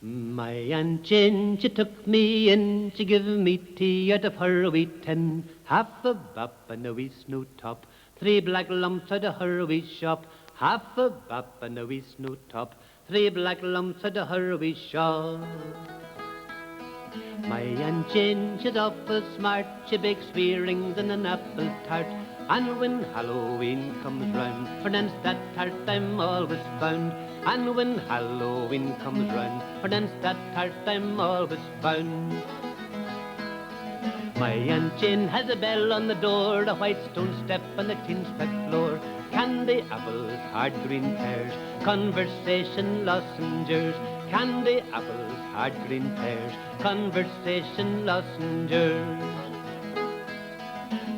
My Aunt Jane, she took me in, she give me tea out of her wee tin, half a bap and a wee snoot top, 3 black lumps out of her wee shop, half a bap and a wee snoot top, 3 black lumps out of her wee shop. My Aunt Jane, she's awful smart, she bakes wee rings and an apple tart, and when Halloween comes round, for dance that tart I'm always bound. And when Halloween comes round, for dance that tart I'm always bound. My Aunt Jane has a bell on the door, a white stone step and a tin spread floor, candy apples, hard green pears, conversation lozenges, candy apples, hard green pears, conversation lozenges.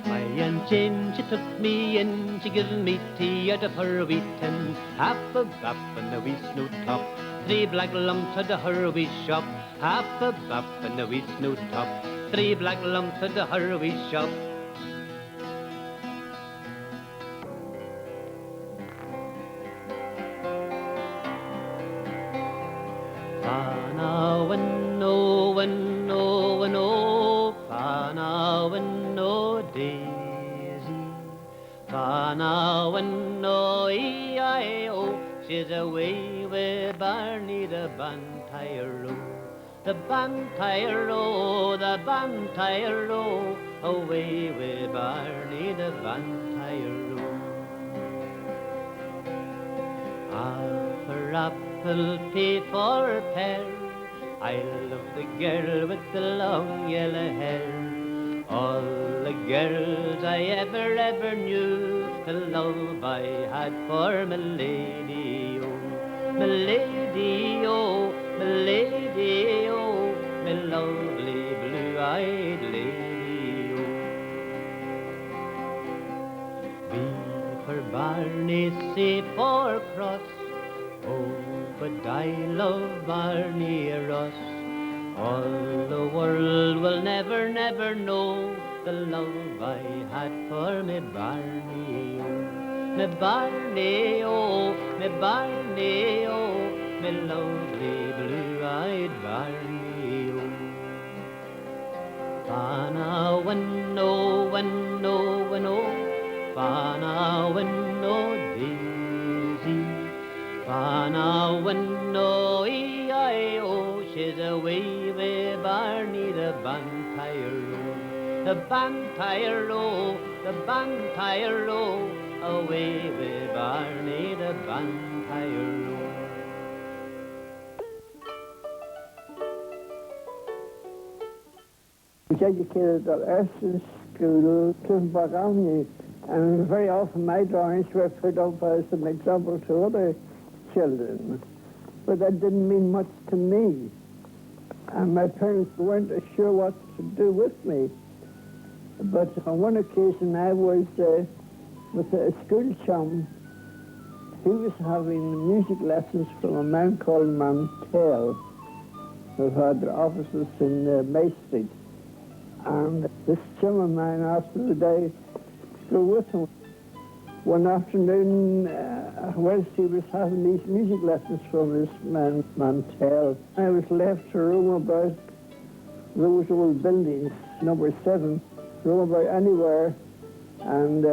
My Aunt Jane, she took me in, she give me tea out of her wee tin, half a bap and a wee snoot top, 3 black lumps out of her wee shop, half a bap and a wee snoot top, 3 black lumps out of her wee shop. Fana winno, winno, winno, fana winno daisy, fana winno E-I-O, she's away with Barney the Bantire-O, the Bantire-O, the Bantire-O, away with Barney the Bantire-O. A for apple, P for pear, I love the girl with the long yellow hair. All the girls I ever knew, the love I had for my lady, oh, my lady, oh, my lady, oh, my lovely blue-eyed lady, oh. B for Barney, C for cross, oh, but I love Barney Ross. All the world will never know the love I had for me Barney, oh, me Barney, oh, me Barney, oh, me lovely blue-eyed Barney, oh. Fana winno, winno, winno, fana winno daisy, fana winno E-I-O, she's away with Barney the Bantire-O, the Bantire-O, the Bantire-O, away with Barney the Bantire-O. I was educated at Arttist School, Cliftonbargownie, and very often my drawings were put up as an example to other children. But that didn't mean much to me. And my parents weren't sure what to do with me. But on one occasion I was with a school chum. He was having music lessons from a man called Mantell, who had offices in May Street. And this chum of mine asked me would I go with him. One afternoon, whilst he was having these music lessons from this man, Mantell, I was left to roam about those old buildings, number 7, roam about anywhere, and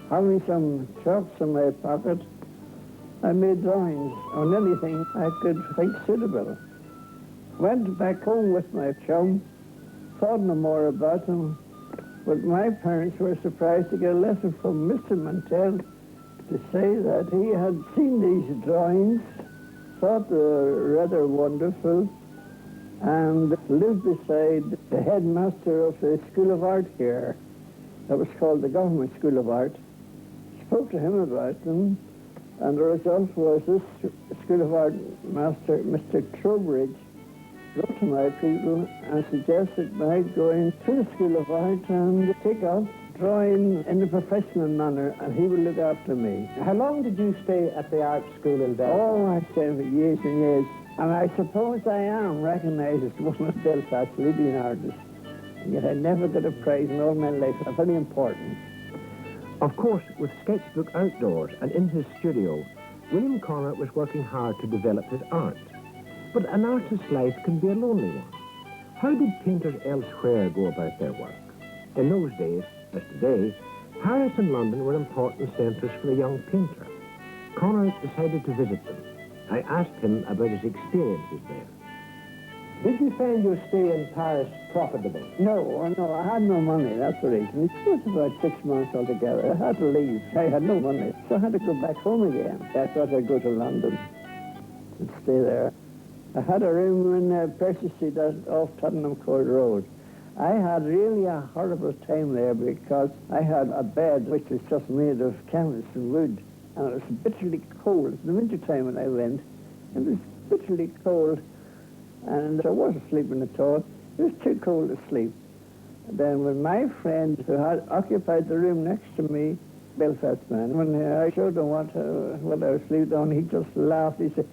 having some chalks in my pocket, I made drawings on anything I could think suitable. Went back home with my chum, thought no more about him, but my parents were surprised to get a letter from Mr. Mantell to say that he had seen these drawings, thought they were rather wonderful, and lived beside the headmaster of the School of Art here. That was called the Government School of Art. Spoke to him about them, and the result was this School of Art master, Mr. Trowbridge, wrote to my people and suggested my going to the School of Art and take up drawing in a professional manner, and he would look after me. How long did you stay at the art school in Belfast? Oh, I stayed for years and years, and I suppose I am recognised as one of Belfast's leading artists. And yet I never got a prize in all my life. It's very important. Of course, with Sketchbook outdoors and in his studio, William Conor was working hard to develop his art. But an artist's life can be a lonely one. How did painters elsewhere go about their work? In those days, as today, Paris and London were important centres for the young painter. Conor decided to visit them. I asked him about his experiences there. Did you find your stay in Paris profitable? No, I had no money, that's the reason. It was about 6 months altogether. I had to leave. I had no money, so I had to go back home again. I thought I'd go to London and stay there. I had a room in Percy Street off Tottenham Court Road. I had really a horrible time there because I had a bed which was just made of canvas and wood, and it was bitterly cold. In the winter time when I went, it was bitterly cold, and I wasn't sleeping at all. It was too cold to sleep. Then when my friend who had occupied the room next to me, Belfast man, when I showed him what I was sleeping on, he just laughed. He said,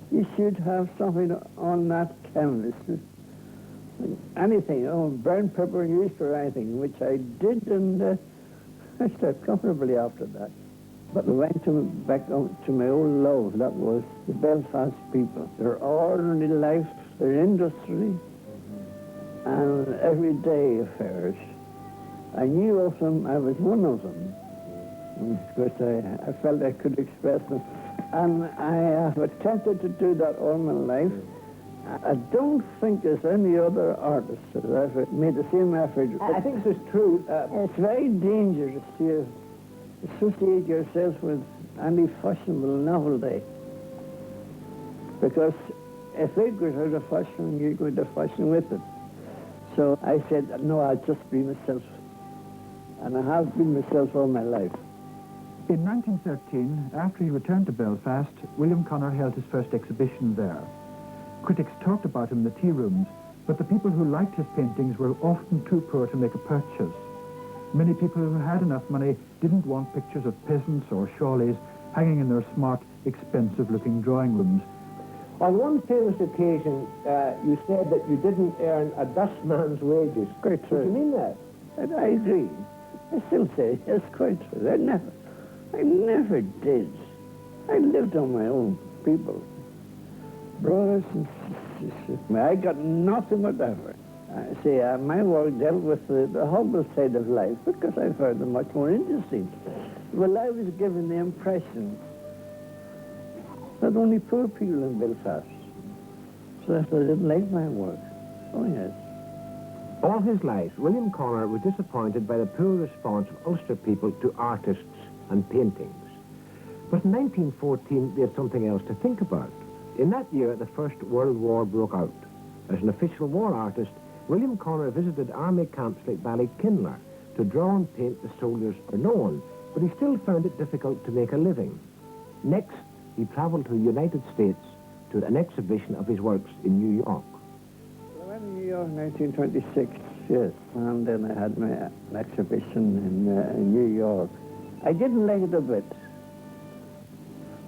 "You should have something on that canvas. Anything, burnt paper, newspaper, anything," which I did, and I slept comfortably after that. But I went back to my old love, that was the Belfast people. Their ordinary life, their industry, and everyday affairs. I knew of them, I was one of them, because I felt I could express them. And I have attempted to do that all my life. I don't think there's any other artist that ever made the same effort. I think this is true. It's very dangerous to associate yourself with any fashionable novelty. Because if it goes out of fashion, you go out of fashion with it. So I said, no, I'll just be myself. And I have been myself all my life. In 1913, after he returned to Belfast, William Conor held his first exhibition there. Critics talked about him in the tea rooms, but the people who liked his paintings were often too poor to make a purchase. Many people who had enough money didn't want pictures of peasants or shawlies hanging in their smart, expensive-looking drawing rooms. On one famous occasion, you said that you didn't earn a dustman's wages. Quite true. Did you mean that? And I agree. I still say it's quite true. I never did. I lived on my own people. Brothers and sisters. I got nothing whatever. See, my work dealt with the humble side of life because I found it much more interesting. Well, I was given the impression that only poor people in Belfast. So that's why I didn't like my work. Oh, yes. All his life, William Conor was disappointed by the poor response of Ulster people to artists and paintings. But in 1914, they had something else to think about. In that year, the First World War broke out. As an official war artist, William Conor visited army camps like Ballykinler to draw and paint the soldiers or no one, but he still found it difficult to make a living. Next, he travelled to the United States to an exhibition of his works in New York. I went to New York in 1926, yes, and then I had my exhibition in New York. I didn't like it a bit,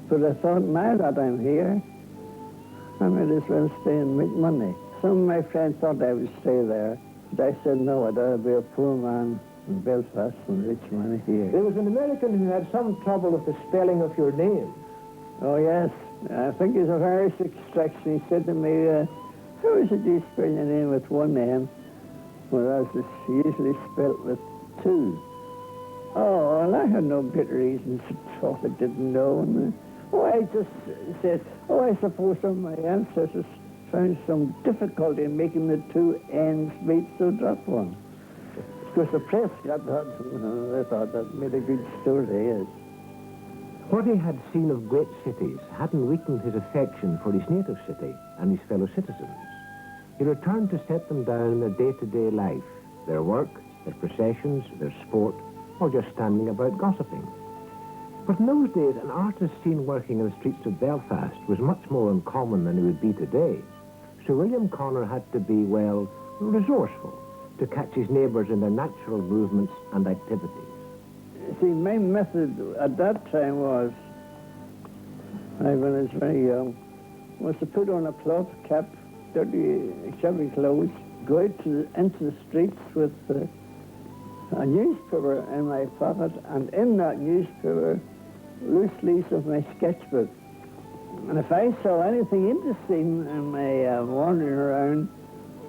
but I thought, now that I'm here, I might as well stay and make money. Some of my friends thought I would stay there, but I said, no, I'd rather be a poor man in Belfast than a rich man here. There was an American who had some trouble with the spelling of your name. Oh, yes. I think he's of Irish extraction. He said to me, how is it you spell your name with one N, whereas it's usually spelled with two? Oh, well, I had no good reasons at all. I didn't know. And, I just said, I suppose some of my ancestors found some difficulty in making the two ends meet, so drop one. Because the press got that, and they thought that made a good story, yes. What he had seen of great cities hadn't weakened his affection for his native city and his fellow citizens. He returned to set them down in their day-to-day life, their work, their processions, their sport, or just standing about gossiping. But in those days, an artist seen working in the streets of Belfast was much more uncommon than it would be today. So William Conor had to be, well, resourceful to catch his neighbours in their natural movements and activities. See, my method at that time was, when I was very young, was to put on a cloth cap, dirty, shabby clothes, go out into the streets with a newspaper in my pocket, and in that newspaper, loose leaves of my sketchbook. And if I saw anything interesting in my wandering around,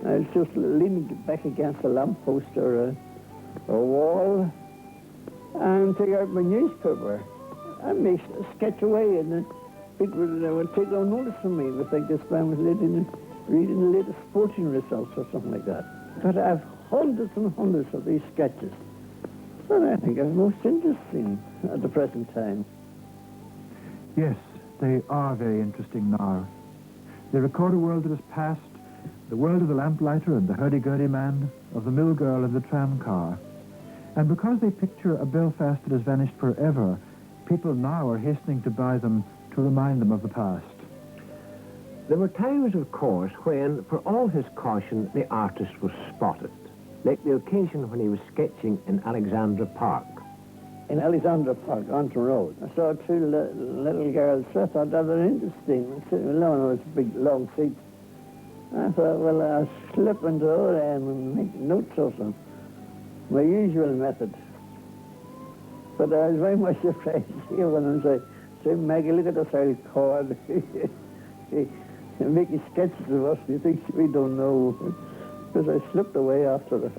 I was just leaning back against a lamppost or a wall and take out my newspaper and make a sketch away, and people would take no notice of me. They think this man was reading the latest sporting results or something like that. But I have hundreds and hundreds of these sketches that I think are most interesting at the present time. Yes, they are very interesting now. They record a world that has passed, the world of the lamplighter and the hurdy-gurdy man, of the mill girl and the tram car. And because they picture a Belfast that has vanished forever, people now are hastening to buy them to remind them of the past. There were times, of course, when, for all his caution, the artist was spotted, like the occasion when he was sketching in Alexandra Park. In Alexandra Park, on the road, I saw two little girls. I thought that was interesting. Sitting alone, it was big, long seats. I thought, well, I'll slip into the end and make notes of them. My usual method. But I was very much afraid here when I say, Maggie, look at this old cord. Making sketches of us, he thinks we don't know. Because I slipped away after that.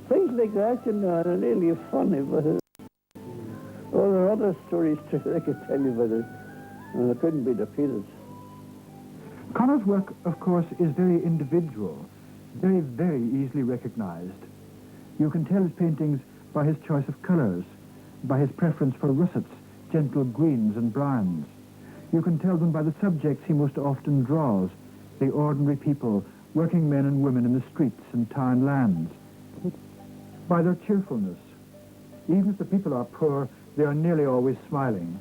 Things like that, you know, are really funny, but there are other stories too I could tell you, but they couldn't be defeated. Conor's work, of course, is very individual, very, very easily recognized. You can tell his paintings by his choice of colors, by his preference for russets, gentle greens and browns. You can tell them by the subjects he most often draws, the ordinary people, working men and women in the streets and town lands, by their cheerfulness. Even if the people are poor, they are nearly always smiling.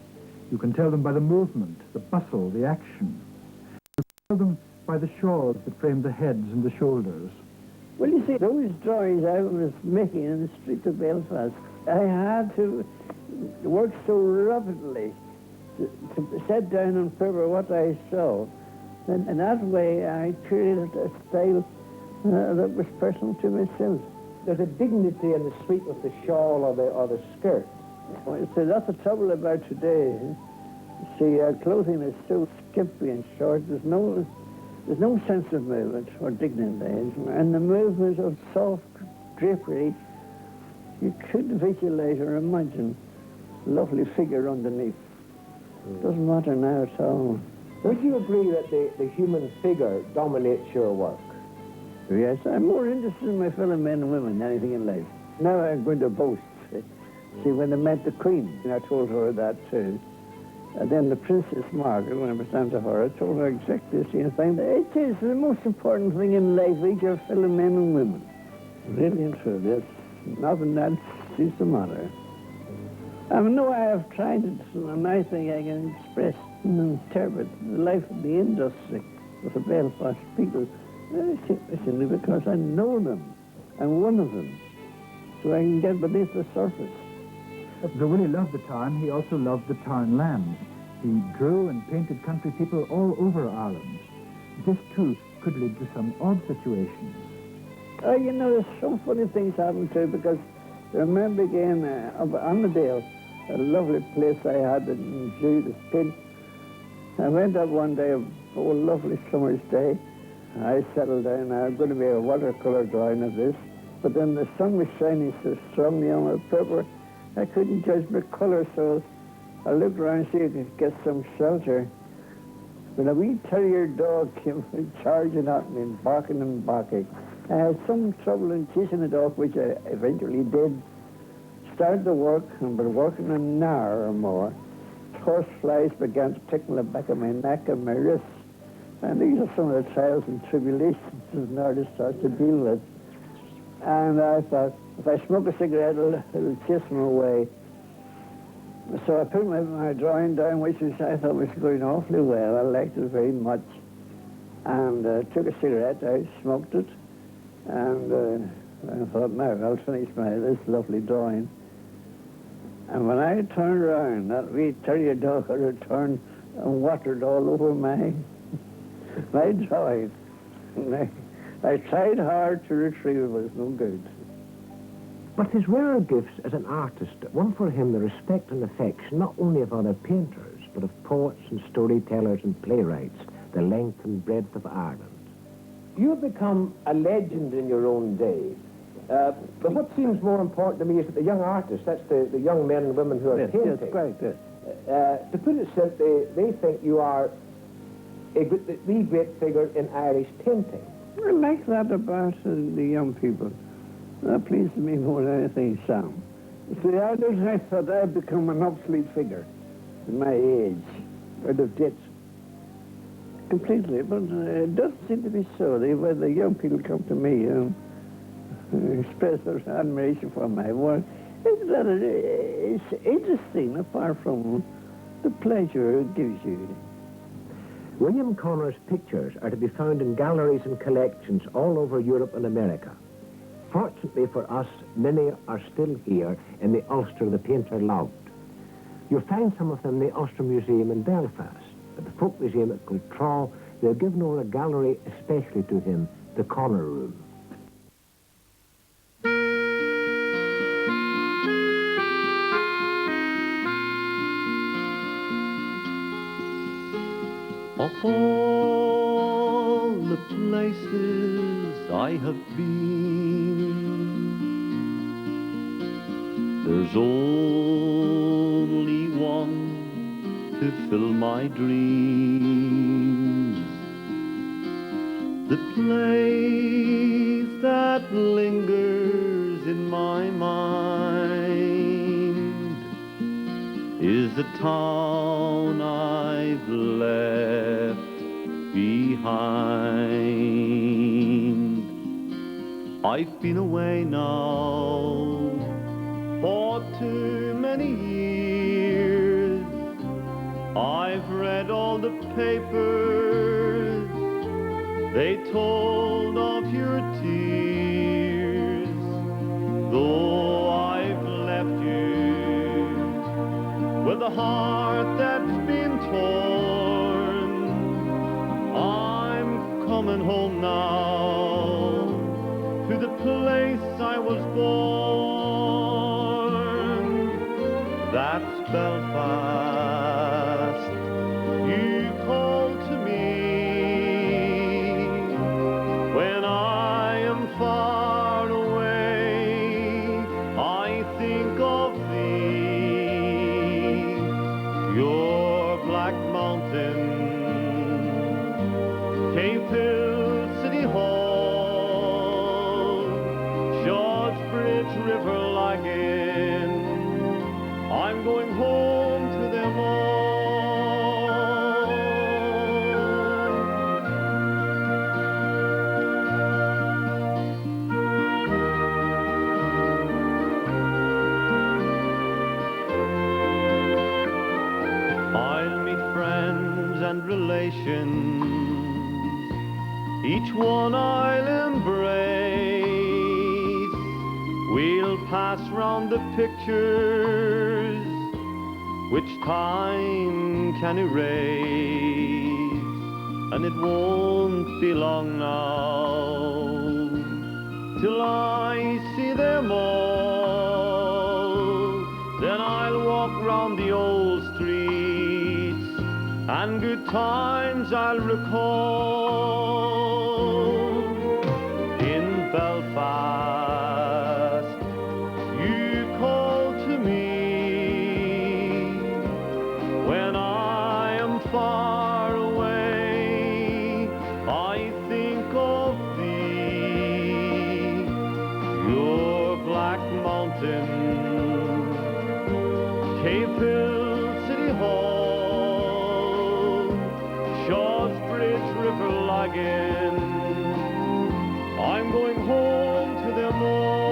You can tell them by the movement, the bustle, the action. You can tell them by the shawls that frame the heads and the shoulders. Well, you see, those drawings I was making in the streets of Belfast, I had to work so rapidly to set down on paper what I saw. And in that way, I created a style that was personal to myself. There's a dignity in the sweep of the shawl or the skirt. Well, see, that's the trouble about today. See, clothing is so skimpy and short. There's no sense of movement or dignity. And the movement of soft drapery, you couldn't visualize or imagine a lovely figure underneath. Doesn't matter now at all. Would you agree that the human figure dominates your work? Yes, I'm more interested in my fellow men and women than anything in life. Now I'm going to boast. See, when I met the Queen, I told her that too. And then the Princess Margaret, when I was down to her, I told her exactly the same thing. It is the most important thing in life, is your fellow men and women. Really and true, yes. Nothing else seems to matter. I know I have tried it, and I think I can express and interpret the life of the industry of the Belfast people simply because I know them. I'm one of them. So I can get beneath the surface. Though Willie loved the town, he also loved the town lands. He drew and painted country people all over Ireland. This, too, could lead to some odd situations. You know, there's some funny things happen too, because I remember again up Armadale, a lovely place I had in Judas Pin. I went up one day, a lovely summer's day. I settled down. I'm going to be a watercolour drawing of this. But then the sun was shining so strongly on the paper, I couldn't judge the colour, so I looked around to see if I could get some shelter. But a wee terrier dog came charging at me and barking and barking. I had some trouble in chasing the dog, which I eventually did. Started the work and been working an hour or more. Horse flies began to tickle the back of my neck and my wrists. And these are some of the trials and tribulations an artist starts to deal with. And I thought, if I smoke a cigarette, it'll chase them away. So I put my drawing down, which I thought was going awfully well. I liked it very much. And took a cigarette out, smoked it, and I thought, now I'll finish this lovely drawing. And when I turned around, that wee terrier dog had returned and watered all over my drawing. I tried hard to retrieve it, but it was no good. But his rarer gifts as an artist won for him the respect and affection not only of other painters, but of poets and storytellers and playwrights, the length and breadth of Ireland. You have become a legend in your own day. But what seems more important to me is that the young artists, that's the young men and women who are painting. Yes, quite, yes. To put it simply, they think you are the great figure in Irish painting. I like that about the young people. That pleases me more than anything, Sam. See, I thought I'd become an obsolete figure in my age, out of date. Completely, but it doesn't seem to be so. When the young people come to me and express their admiration for my work, it's interesting, apart from the pleasure it gives you. William Conor's pictures are to be found in galleries and collections all over Europe and America. Fortunately for us, many are still here in the Ulster the painter loved. You'll find some of them in the Ulster Museum in Belfast. At the Folk Museum at Cultraw, they've given over a gallery especially to him, the Conor Room. Of all the places I have been, there's only one to fill my dreams. The place that lingers in my mind is the town I've left behind. I've been away now for too many years. I've read all the papers, they told of your tears. Though I've left you with a heart that's been torn, I'm coming home now to the place I was born. That's Belfast. You call to me when I am far away. I think of thee, your black mountain, Cape Hill City Hall, Shaw's Bridge, River Lagan. I'm going home to them all. I'll meet friends and relations, each one I'll embrace. We'll pass round the pictures which time can erase, and it won't be long now till I see them all. Then I'll walk round the old streets and good times I'll recall. In Belfast, you call to me when I am far away. I think of thee, your black mountain, Cape Hill City Hall, Shaw's Bridge, River Lagan. I'm going home to them all.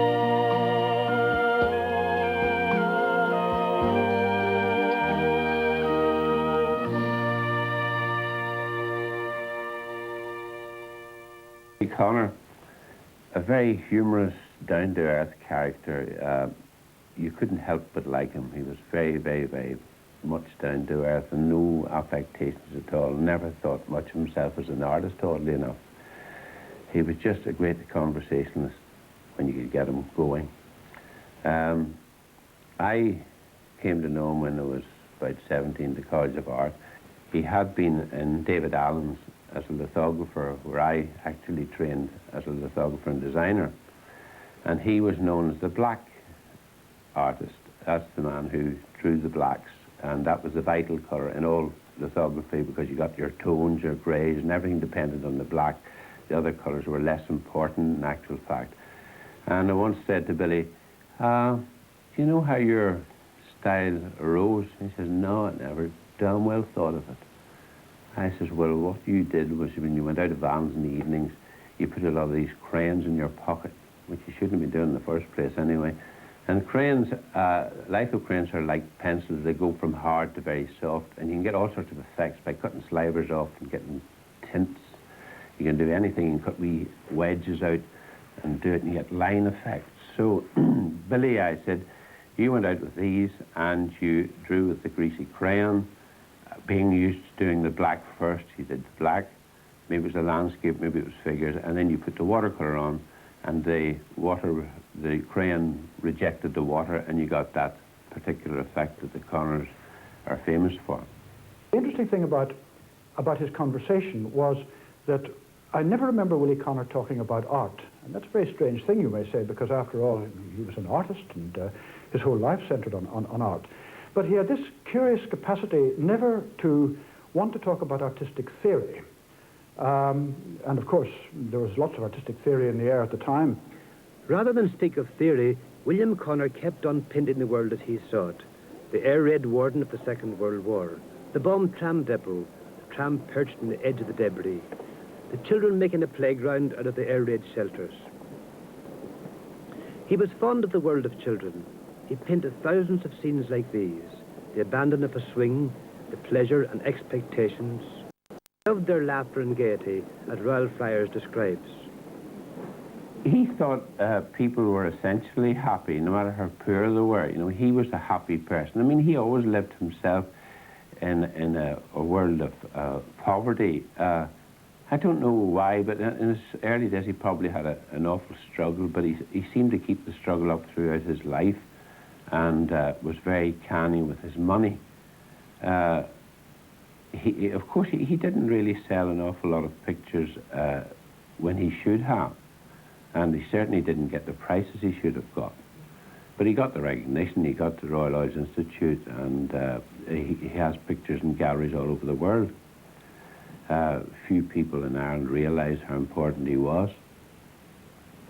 Conor, a very humorous, down-to-earth character. You couldn't help but like him. He was very, very, very much down-to-earth and no affectations at all. Never thought much of himself as an artist, oddly enough. He was just a great conversationalist when you could get him going. I came to know him when I was about 17, the College of Art. He had been in David Allen's as a lithographer, where I actually trained as a lithographer and designer. And he was known as the black artist. That's the man who drew the blacks, and that was the vital colour in all lithography, because you got your tones, your greys, and everything depended on the black. The other colours were less important in actual fact. And I once said to Billy, do you know how your style arose? He says, no, I never damn well thought of it. I says, well, what you did was when you went out of vans in the evenings, you put a lot of these crayons in your pocket, which you shouldn't be doing in the first place anyway. And crayons, litho crayons are like pencils. They go from hard to very soft, and you can get all sorts of effects by cutting slivers off and getting tints. You can do anything. You can cut wee wedges out and do it, and you get line effects. So, Billy, I said, you went out with these, and you drew with the greasy crayon, being used to doing the black first. You did the black. Maybe it was a landscape, maybe it was figures, and then you put the watercolour on, and the crayon rejected the water, and you got that particular effect that the Conors are famous for. The interesting thing about his conversation was that I never remember Willie Conor talking about art. And that's a very strange thing, you may say, because after all, he was an artist, and his whole life centred on art. But he had this curious capacity never to want to talk about artistic theory. And of course, there was lots of artistic theory in the air at the time. Rather than speak of theory, William Conor kept on painting the world as he saw it. The air raid warden of the Second World War, the bombed tram depot, the tram perched on the edge of the debris, the children making a playground out of the air raid shelters. He was fond of the world of children. He painted thousands of scenes like these, the abandon of a swing, the pleasure and expectations. He loved their laughter and gaiety, as Royal Friars describes. He thought people were essentially happy, no matter how poor they were. You know, he was a happy person. I mean, he always lived himself in a world of poverty. I don't know why, but in his early days he probably had an awful struggle, but he seemed to keep the struggle up throughout his life, and was very canny with his money. Of course, he didn't really sell an awful lot of pictures when he should have, and he certainly didn't get the prices he should have got. But he got the recognition. He got the Royal Oils Institute, and he has pictures in galleries all over the world. Few people in Ireland realise how important he was,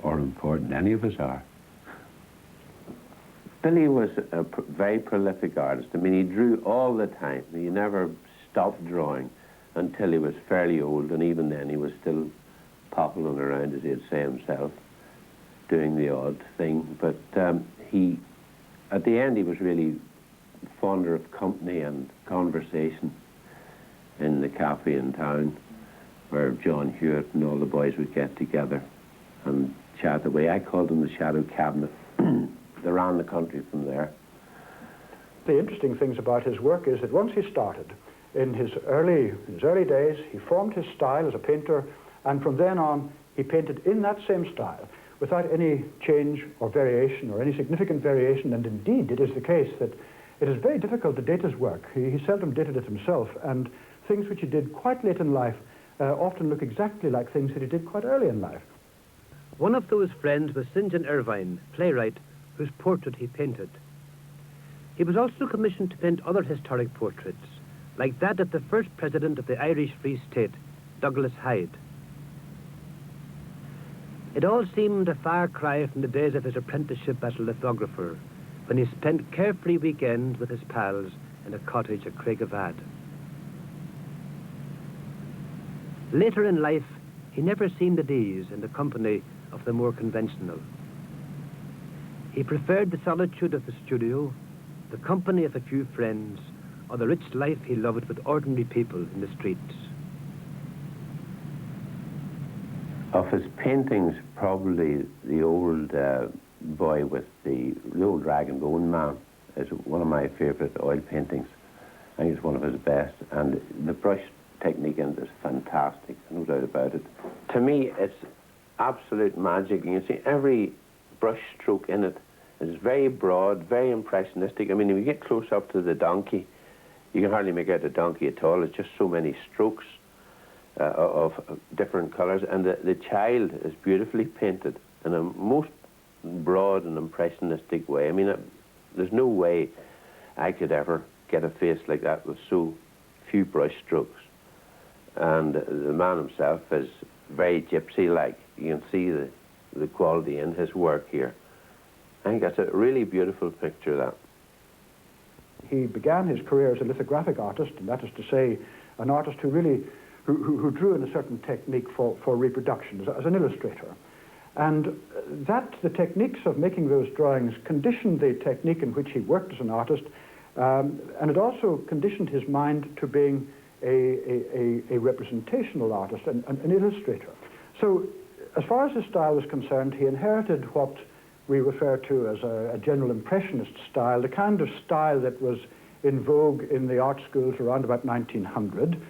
or important any of us are. Billy was a very prolific artist. I mean, he drew all the time. He never stopped drawing until he was fairly old, and even then he was still popping around, as he'd say himself, doing the odd thing. But at the end, he was really fonder of company and conversation in the cafe in town, where John Hewitt and all the boys would get together and chat away. I called them the Shadow Cabinet. They ran the country from there. The interesting things about his work is that once he started, in his early days, he formed his style as a painter, and from then on, he painted in that same style, without any change or variation, or any significant variation. And indeed, it is the case that it is very difficult to date his work. He seldom dated it himself, and things which he did quite late in life often look exactly like things that he did quite early in life. One of those friends was St. John Irvine, playwright, whose portrait he painted. He was also commissioned to paint other historic portraits, like that of the first president of the Irish Free State, Douglas Hyde. It all seemed a far cry from the days of his apprenticeship as a lithographer, when he spent carefree weekends with his pals in a cottage at Craigavad. Later in life, he never seemed at ease in the company of the more conventional. He preferred the solitude of the studio, the company of a few friends, or the rich life he loved with ordinary people in the streets. Of his paintings, probably the old boy with the old rag and bone man is one of my favourite oil paintings. I think it's one of his best, and the brush technique in it is fantastic, no doubt about it. To me, it's absolute magic. You can see every brush stroke in it is very broad, very impressionistic. I mean, if you get close up to the donkey, You can hardly make out a donkey at all. It's just so many strokes of different colours, and the child is beautifully painted in a most broad and impressionistic way. I mean, there's no way I could ever get a face like that with so few brush strokes. And the man himself is very gypsy-like. You can see the quality in his work here. I think that's a really beautiful picture, that. He began his career as a lithographic artist, and that is to say, an artist who really who drew in a certain technique for reproduction, as an illustrator. And the techniques of making those drawings conditioned the technique in which he worked as an artist, and it also conditioned his mind to being a representational artist, an illustrator. So, as far as his style was concerned, he inherited what we refer to as a general impressionist style, the kind of style that was in vogue in the art schools around about 1900.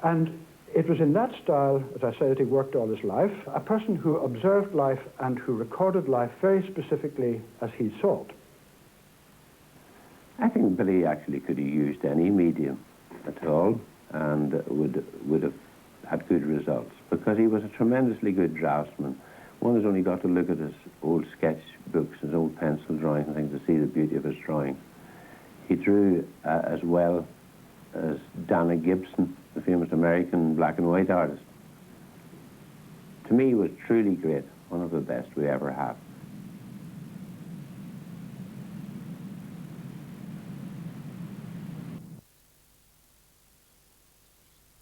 And it was in that style, as I say, that he worked all his life, a person who observed life and who recorded life very specifically as he saw it. I think Billy actually could have used any medium at all and would have had good results, because he was a tremendously good draftsman. One has only got to look at his old sketch books, his old pencil drawings and things, to see the beauty of his drawing. He drew as well as Dana Gibson, the famous American black and white artist. To me, he was truly great, one of the best we ever had.